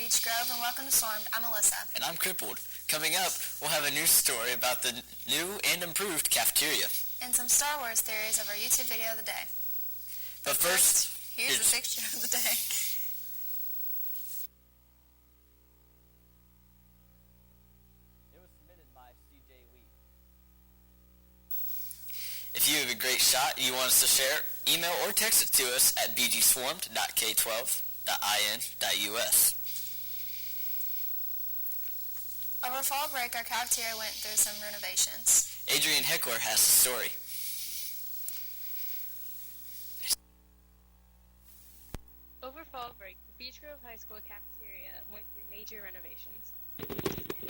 Beech Grove, and welcome to Swarmed. I'm Alyssa. And I'm Crippled. Coming up, we'll have a news story about the new and improved cafeteria. And some Star Wars theories of our YouTube video of the day. But first, here's the picture of the day. It was submitted by CJ Lee. If you have a great shot you want us to share, email or text it to us at bgswarmed.k12.in.us. Over fall break, our cafeteria went through some renovations. Adrian Heckler has the story. Over fall break, the Beech Grove High School cafeteria went through major renovations.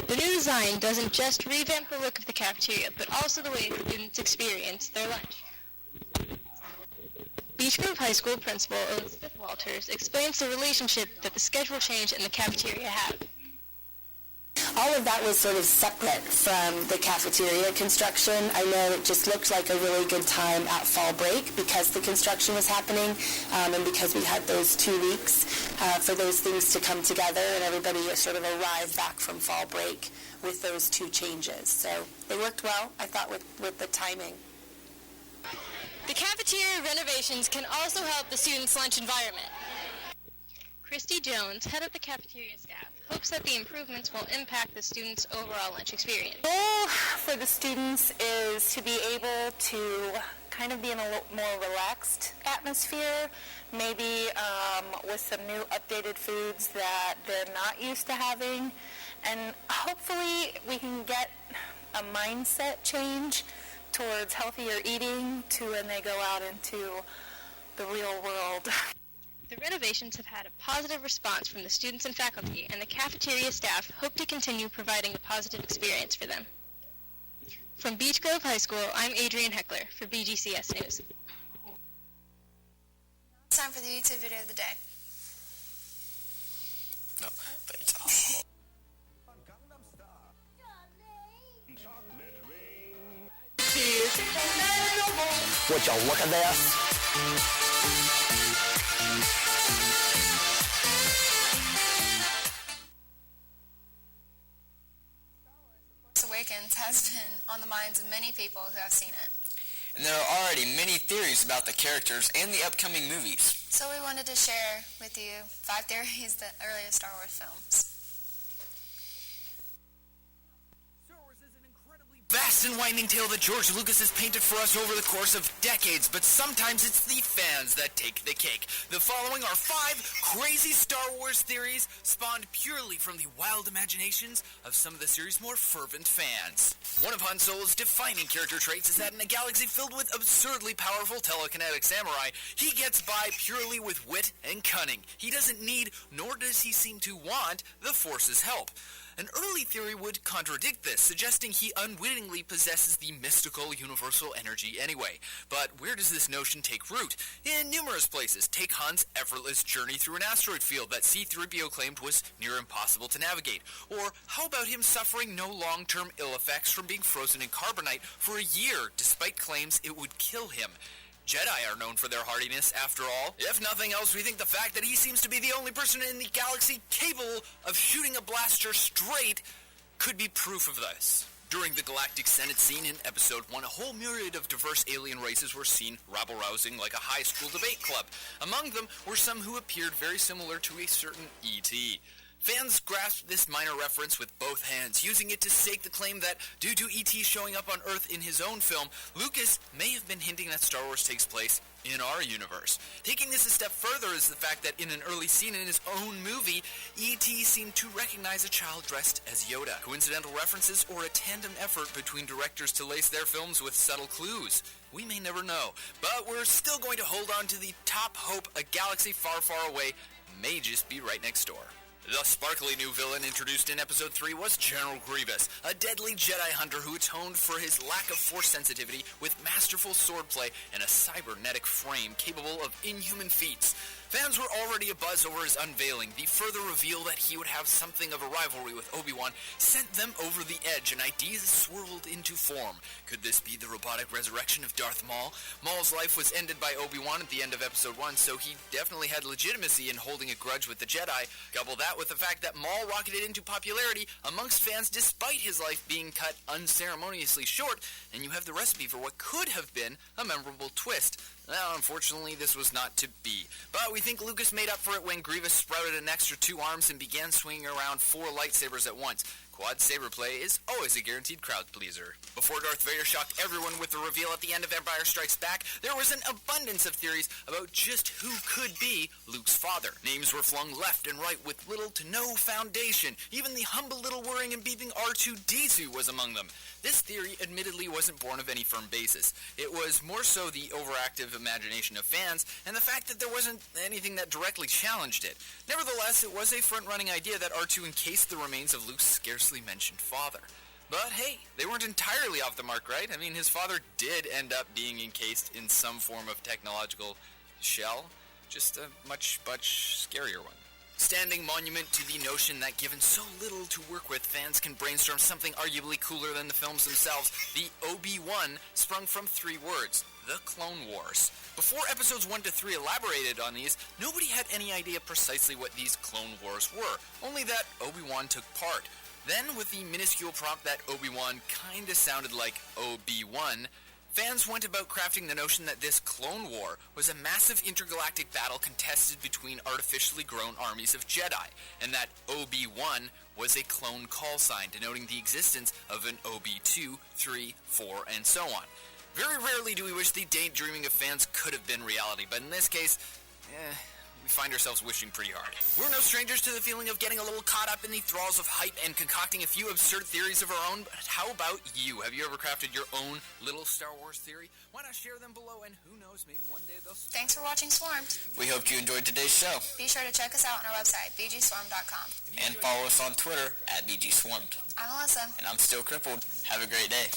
The new design doesn't just revamp the look of the cafeteria, but also the way students experience their lunch. Beech Grove High School Principal Elizabeth Walters explains the relationship that the schedule change and the cafeteria have. All of that was sort of separate from the cafeteria construction. I know it just looked like a really good time at fall break because the construction was happening and because we had those 2 weeks for those things to come together, and everybody sort of arrived back from fall break with those 2 changes. So they worked well, I thought, with the timing. The cafeteria renovations can also help the students' lunch environment. Christy Jones, head of the cafeteria staff, hopes that the improvements will impact the students' overall lunch experience. The goal for the students is to be able to kind of be in a more relaxed atmosphere, maybe with some new updated foods that they're not used to having, and hopefully we can get a mindset change towards healthier eating to when they go out into the real world. The renovations have had a positive response from the students and faculty, and the cafeteria staff hope to continue providing a positive experience for them. From Beech Grove High School, I'm Adrian Heckler for BGCS News. It's time for the YouTube video of the day. No, but it's awesome. Would y'all look at this? Awakens has been on the minds of many people who have seen it. And there are already many theories about the characters and the upcoming movies. So we wanted to share with you 5 theories that earliest Star Wars films. Vast and winding tale that George Lucas has painted for us over the course of decades, but sometimes it's the fans that take the cake. The following are 5 crazy Star Wars theories spawned purely from the wild imaginations of some of the series' more fervent fans. One of Han Solo's defining character traits is that in a galaxy filled with absurdly powerful telekinetic samurai, he gets by purely with wit and cunning. He doesn't need, nor does he seem to want, the Force's help. An early theory would contradict this, suggesting he unwittingly possesses the mystical universal energy anyway. But where does this notion take root? In numerous places. Take Han's effortless journey through an asteroid field that C-3PO claimed was near impossible to navigate. Or how about him suffering no long-term ill effects from being frozen in carbonite for a year, despite claims it would kill him? Jedi are known for their hardiness, after all. If nothing else, we think the fact that he seems to be the only person in the galaxy capable of shooting a blaster straight could be proof of this. During the Galactic Senate scene in Episode 1, a whole myriad of diverse alien races were seen rabble-rousing like a high school debate club. Among them were some who appeared very similar to a certain E.T. Fans grasped this minor reference with both hands, using it to stake the claim that, due to E.T. showing up on Earth in his own film, Lucas may have been hinting that Star Wars takes place in our universe. Taking this a step further is the fact that in an early scene in his own movie, E.T. seemed to recognize a child dressed as Yoda. Coincidental references or a tandem effort between directors to lace their films with subtle clues? We may never know, but we're still going to hold on to the top hope a galaxy far, far away may just be right next door. The sparkly new villain introduced in Episode 3 was General Grievous, a deadly Jedi hunter who atoned for his lack of Force sensitivity with masterful swordplay and a cybernetic frame capable of inhuman feats. Fans were already abuzz over his unveiling. The further reveal that he would have something of a rivalry with Obi-Wan sent them over the edge, and ideas swirled into form. Could this be the robotic resurrection of Darth Maul? Maul's life was ended by Obi-Wan at the end of Episode 1, so he definitely had legitimacy in holding a grudge with the Jedi. Couple that with the fact that Maul rocketed into popularity amongst fans despite his life being cut unceremoniously short, and you have the recipe for what could have been a memorable twist. Well, unfortunately, this was not to be. But we think Lucas made up for it when Grievous sprouted an extra 2 arms and began swinging around 4 lightsabers at once. Quad saber play is always a guaranteed crowd pleaser. Before Darth Vader shocked everyone with the reveal at the end of Empire Strikes Back, there was an abundance of theories about just who could be Luke's father. Names were flung left and right with little to no foundation. Even the humble little whirring and beeping R2-D2 was among them. This theory admittedly wasn't born of any firm basis. It was more so the overactive imagination of fans and the fact that there wasn't anything that directly challenged it. Nevertheless, it was a front-running idea that R2 encased the remains of Luke's scarcely mentioned father. But hey, they weren't entirely off the mark, right? I mean, his father did end up being encased in some form of technological shell, just a much scarier one. Standing monument to the notion that given so little to work with, fans can brainstorm something arguably cooler than the films themselves, the Obi-Wan sprung from 3 words: the Clone Wars. Before episodes 1 to 3 elaborated on these, nobody had any idea precisely what these Clone Wars were, only that Obi-Wan took part. Then, with the minuscule prompt that Obi-Wan kinda sounded like Obi-Wan, fans went about crafting the notion that this Clone War was a massive intergalactic battle contested between artificially grown armies of Jedi, and that Obi-Wan was a clone call sign denoting the existence of an Obi-2, 3, 4, and so on. Very rarely do we wish the daydreaming of fans could have been reality, but in this case, we find ourselves wishing pretty hard. We're no strangers to the feeling of getting a little caught up in the thralls of hype and concocting a few absurd theories of our own, but how about you? Have you ever crafted your own little Star Wars theory? Why not share them below, and who knows, maybe one day they'll... Thanks for watching Swarmed. We hope you enjoyed today's show. Be sure to check us out on our website, bgswarmed.com. And follow us on Twitter at BGSwarmed. I'm Alyssa. And I'm still crippled. Have a great day.